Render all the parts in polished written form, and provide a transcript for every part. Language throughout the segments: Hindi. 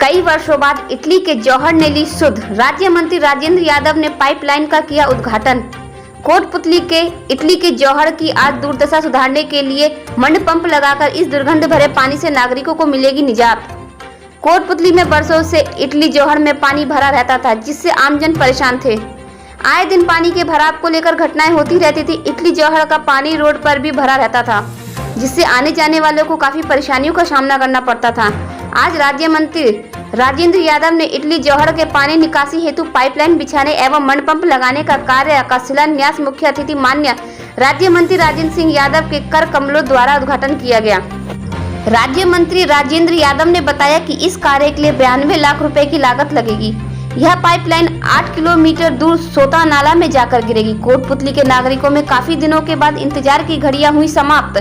कई वर्षों बाद इटली के जौहर ने ली सुध। राज्य मंत्री राजेंद्र यादव ने पाइपलाइन का किया उद्घाटन। कोटपुतली के इटली के जौहर की आज दुर्दशा सुधारने के लिए मंड पंप लगाकर इस दुर्गंध भरे पानी से नागरिकों को मिलेगी निजात। कोटपुतली में बरसों से इटली जौहर में पानी भरा रहता था, जिससे आमजन परेशान थे। आए दिन पानी के भराव को लेकर घटनाएं होती रहती थी। इटली जौहर का पानी रोड पर भी भरा रहता था, जिससे आने जाने वालों को काफी परेशानियों का सामना करना पड़ता था। आज राज्य मंत्री राजेंद्र यादव ने इटली जौहर के पानी निकासी हेतु पाइपलाइन बिछाने एवं मंड पंप लगाने का कार्य का शिलान्यास मुख्य अतिथि माननीय राज्य मंत्री राजेंद्र सिंह यादव के कर कमलों द्वारा उद्घाटन किया गया। राज्य मंत्री राजेंद्र यादव ने बताया कि इस कार्य के लिए 92 लाख रुपए की लागत लगेगी। यह पाइपलाइन 8 किलोमीटर दूर सोता नाला में जाकर गिरेगी। कोटपुतली के नागरिकों में काफी दिनों के बाद इंतजार की घड़ियां हुई समाप्त।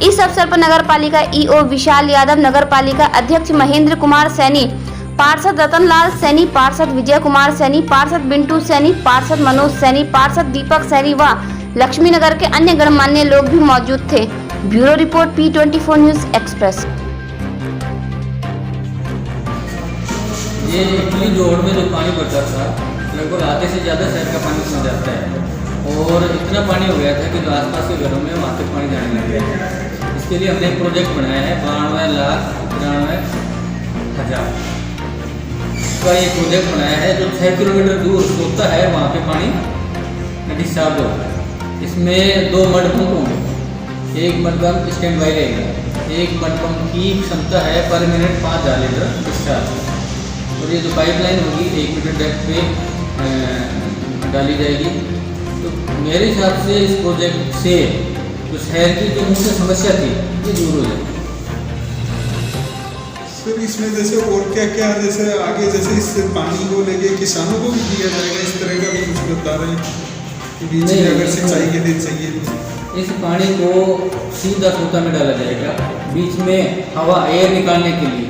इस अवसर पर नगर पालिका ईओ विशाल यादव, नगर पालिका अध्यक्ष महेंद्र कुमार सैनी, पार्षद रतनलाल सैनी, पार्षद विजय कुमार सैनी, पार्षद बिंटू सैनी, पार्षद मनोज सैनी, पार्षद दीपक सैनी व लक्ष्मी नगर के अन्य गणमान्य लोग भी मौजूद थे। Bureau report P24 news express. ये इटली जौहर में जो पानी बढ़ता था, लगभग आधे से ज़्यादा शहर का पानी उसमें जाता है और इतना पानी हो गया था कि जो आसपास के घरों में वहाँ तक पानी जाने लग गया है। इसके लिए हमने एक प्रोजेक्ट बनाया है 92,93,000 का ये प्रोजेक्ट बनाया है, जो 6 किलोमीटर दूर सोता है वहाँ पे पानी डिस्चार्ज होगा। इसमें 2 मड पंप होंगे, एक मड पंप स्टैंड बाई रहेगा, एक मड पंप की क्षमता है पर मिनट 5,000 लीटर डिस्चार्ज। और ये जो पाइपलाइन होगी 1 मीटर डेप्थ पे डाली जाएगी। तो मेरे हिसाब से इस प्रोजेक्ट से जो शहर की जो मुख्य समस्या थी ये दूर हो जाएगी। सर इसमें जैसे और क्या क्या जैसे आगे जैसे इस पानी को लेके किसानों को भी दिया जाएगा, इस तरह का भी कुछ बता रहे हैं कि बीच में अगर सिंचाई के लिए चाहिए तो इस पानी को सीधा सोता में डाला जाएगा, बीच में हवा एयर निकालने के लिए।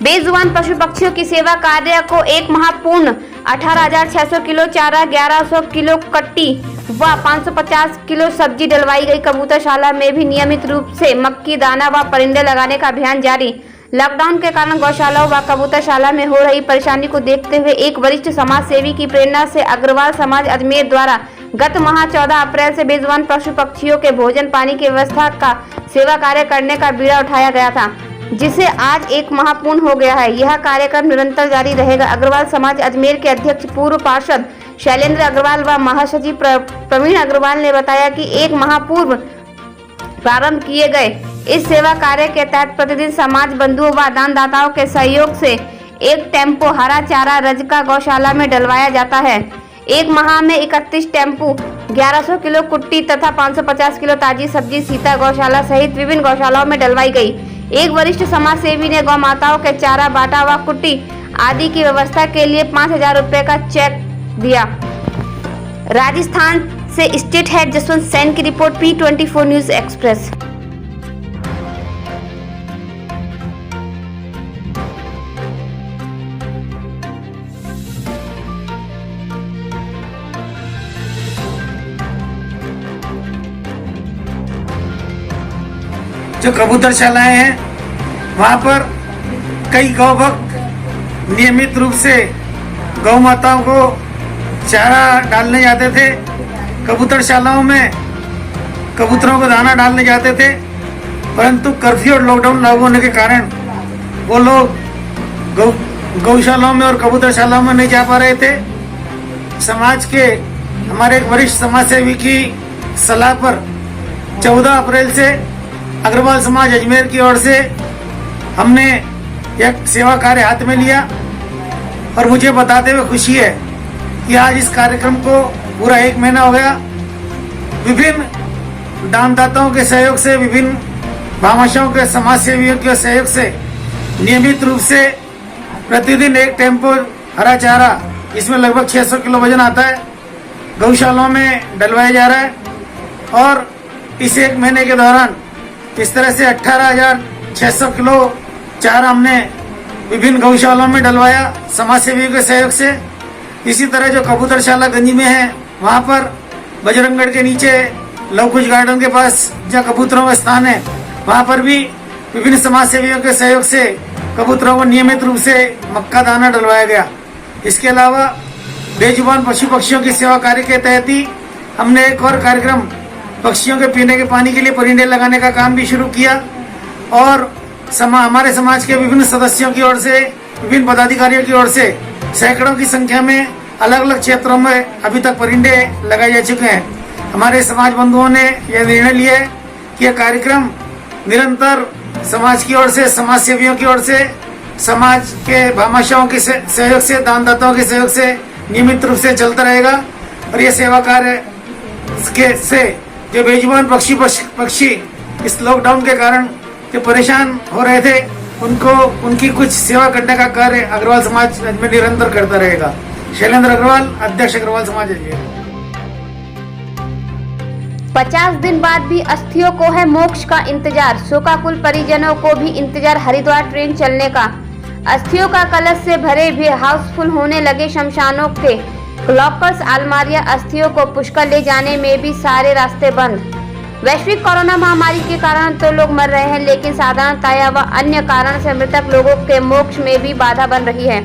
बेजुबान पशु पक्षियों की सेवा कार्य को एक माह पूर्ण 18,600 किलो चारा, 1100 किलो कट्टी व 550 किलो सब्जी डलवाई गई। कबूतरशाला में भी नियमित रूप से मक्की दाना व परिंदे लगाने का अभियान जारी। लॉकडाउन के कारण गौशालाओं व कबूतरशाला में हो रही परेशानी को देखते हुए एक वरिष्ठ समाज सेवी की प्रेरणा से अग्रवाल समाज अजमेर द्वारा गत माह 14 अप्रैल से बेजुबान पशु पक्षियों के भोजन पानी की व्यवस्था का सेवा कार्य करने का बीड़ा उठाया गया था, जिसे आज एक माह पूर्ण हो गया है। यह कार्यक्रम निरंतर जारी रहेगा। अग्रवाल समाज अजमेर के अध्यक्ष पूर्व पार्षद शैलेंद्र अग्रवाल व महासचिव प्रवीण अग्रवाल ने बताया कि एक माह पूर्व प्रारंभ किए गए इस सेवा कार्य के तहत प्रतिदिन समाज बंधुओं व दानदाताओं के सहयोग से एक टेम्पो हरा चारा रजका गौशाला में डलवाया जाता है। एक माह में 31 टेम्पो 1100 किलो कुट्टी तथा 550 किलो ताजी सब्जी सीता गौशाला सहित विभिन्न गौशालाओं में डलवाई गई। एक वरिष्ठ समाज सेवी ने गौ माताओं के चारा बाटा व कुट्टी आदि की व्यवस्था के लिए 5,000 रुपए का चेक दिया। राजस्थान से स्टेट हेड जसवंत सैन की रिपोर्ट P24 न्यूज एक्सप्रेस। जो कबूतरशालाएं हैं वहाँ पर कई गौभक्त नियमित रूप से गौ माताओं को चारा डालने जाते थे। कबूतरशालाओं में कबूतरों को दाना डालने जाते थे, परंतु कर्फ्यू और लॉकडाउन लागू होने के कारण वो लोग गौशालाओं में और कबूतरशालाओं में नहीं जा पा रहे थे। समाज के हमारे एक वरिष्ठ समाज सेवी की सलाह पर 14 अप्रैल से अग्रवाल समाज अजमेर की ओर से हमने एक सेवा कार्य हाथ में लिया और मुझे बताते हुए खुशी है कि आज इस कार्यक्रम को पूरा 1 महीना हो गया। विभिन्न दानदाताओं के सहयोग से, विभिन्न भामाशाओं के समाज सेवियों के सहयोग से नियमित रूप से प्रतिदिन एक टेम्पो हरा चारा, इसमें लगभग 600 किलो वजन आता है, गौशालाओं में डलवाया जा रहा है। और इस 1 महीने के दौरान इस तरह से 18,600 किलो चारा हमने विभिन्न गौशालाओं में डलवाया समाज सेवियों के सहयोग से। इसी तरह जो कबूतरशाला गंजी में है वहाँ पर बजरंगगढ़ के नीचे लव कुश गार्डन के पास जहाँ कबूतरों का स्थान है वहाँ पर भी विभिन्न समाज सेवियों के सहयोग से कबूतरों को नियमित रूप से मक्का दाना डलवाया गया। इसके अलावा बेजुबान पशु पक्षियों की सेवा कार्य के तहत ही हमने एक और कार्यक्रम पक्षियों के पीने के पानी के लिए परिंदे लगाने का काम भी शुरू किया और हमारे समाज के विभिन्न सदस्यों की ओर से, विभिन्न पदाधिकारियों की ओर से सैकड़ों की संख्या में अलग अलग क्षेत्रों में अभी तक परिंदे लगाए जा चुके हैं। हमारे समाज बंधुओं ने यह निर्णय लिया है कि यह कार्यक्रम निरंतर समाज की ओर से, समाज सेवियों की ओर से, समाज के भामाशाहों के सहयोग से, दानदाताओं के सहयोग से नियमित रूप से चलता रहेगा और ये सेवा कार्य से जो बेजुबान पक्षी इस लॉकडाउन के कारण जो परेशान हो रहे थे उनकी कुछ सेवा करने का कार्य अग्रवाल समाज में निरंतर करता रहेगा। शैलेंद्र अग्रवाल, अध्यक्ष अग्रवाल समाज अजमेर। 50 दिन बाद भी अस्थियों को है मोक्ष का इंतजार। शोकाकुल परिजनों को भी इंतजार हरिद्वार ट्रेन चलने का। अस्थियों का कलश से भरे भी हाउसफुल होने लगे शमशानों के लॉकर्स, अलमारियां। अस्थियों को पुष्कर ले जाने में भी सारे रास्ते बंद। वैश्विक कोरोना महामारी के कारण तो लोग मर रहे हैं, लेकिन साधारणतया व अन्य कारण से मृतक लोगों के मोक्ष में भी बाधा बन रही है।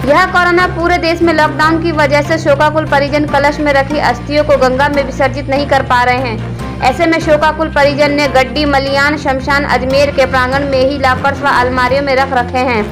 यह कोरोना पूरे देश में लॉकडाउन की वजह से शोकाकुल परिजन कलश में रखी अस्थियों को गंगा में विसर्जित नहीं कर पा रहे हैं। ऐसे में शोकाकुल परिजन ने गड्डी मलियान शमशान अजमेर के प्रांगण में ही लॉकर्स व अलमारियों में रख रखे हैं,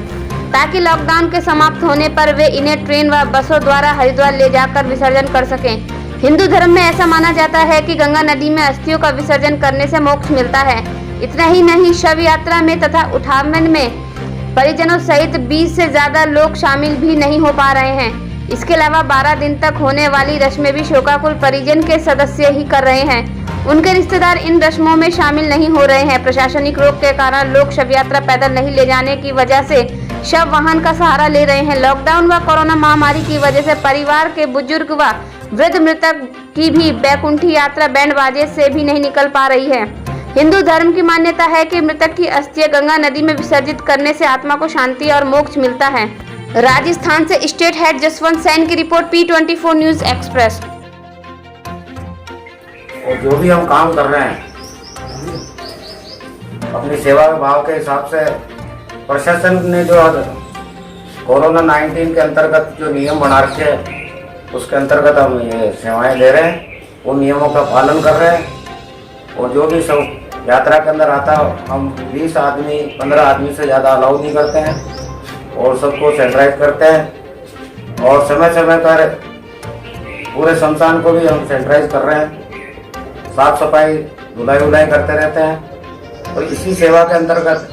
ताकि लॉकडाउन के समाप्त होने पर वे इन्हें ट्रेन व बसों द्वारा हरिद्वार ले जाकर विसर्जन कर सकें। हिंदू धर्म में ऐसा माना जाता है कि गंगा नदी में अस्थियों का विसर्जन करने से मोक्ष मिलता है। इतना ही नहीं, शव यात्रा में तथा उठावन में परिजनों सहित 20 से ज्यादा लोग शामिल भी नहीं हो पा रहे हैं। इसके अलावा 12 दिन तक होने वाली रस्में भी शोकाकुल परिजन के सदस्य ही कर रहे हैं। उनके रिश्तेदार इन रस्मों में शामिल नहीं हो रहे हैं। प्रशासनिक रोक के कारण लोग शव यात्रा पैदल नहीं ले जाने की वजह से शव वाहन का सहारा ले रहे हैं। लॉकडाउन व कोरोना महामारी की वजह से परिवार के बुजुर्ग व वृद्ध मृतक की भी बैकुंठी यात्रा बैंड बाजे से भी नहीं निकल पा रही है। हिंदू धर्म की मान्यता है कि मृतक की अस्थियां गंगा नदी में विसर्जित करने से आत्मा को शांति और मोक्ष मिलता है। राजस्थान से स्टेट हेड जसवंत सैन की रिपोर्ट, P24 न्यूज एक्सप्रेस। और जो भी हम काम कर रहे हैं अपनी सेवा भाव के हिसाब से, प्रशासन ने जो कोरोना 19 के अंतर्गत जो नियम बना रखे हैं उसके अंतर्गत हम ये सेवाएं दे रहे हैं, उन नियमों का पालन कर रहे हैं। और जो भी सब यात्रा के अंदर आता हम 20 आदमी 15 आदमी से ज़्यादा अलाउ नहीं करते हैं और सबको सैनिटाइज करते हैं और समय समय पर पूरे शमशान को भी हम सैनिटाइज कर रहे हैं, साफ सफाई धुलाई उलाई करते रहते हैं। और इसी सेवा के अंतर्गत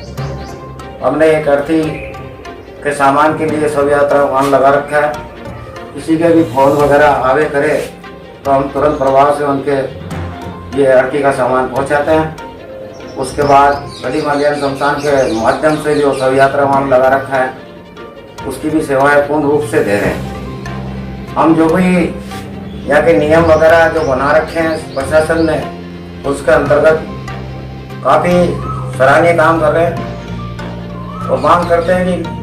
हमने एक अर्थी के सामान के लिए शव यात्रा वाहन लगा रखा है। किसी के भी फोन वगैरह आवे करे तो हम तुरंत प्रभाव से उनके ये अर्थी का सामान पहुंचाते हैं। उसके बाद गली मलियान शमशान के माध्यम से जो शव यात्रा वाहन लगा रखा है उसकी भी सेवाएं पूर्ण रूप से दे रहे हैं। हम जो भी यहाँ के नियम वगैरह जो बना रखे हैं प्रशासन ने, उसके अंतर्गत काफ़ी सराहनीय काम कर रहे हैं और मांग करते हैं कि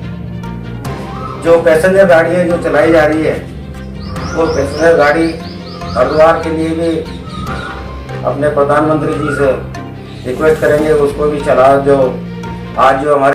जो पैसेंजर गाड़ियाँ जो चलाई जा रही है वो पैसेंजर गाड़ी हरिद्वार के लिए भी अपने प्रधानमंत्री जी से रिक्वेस्ट करेंगे उसको भी चला। जो आज जो हमारे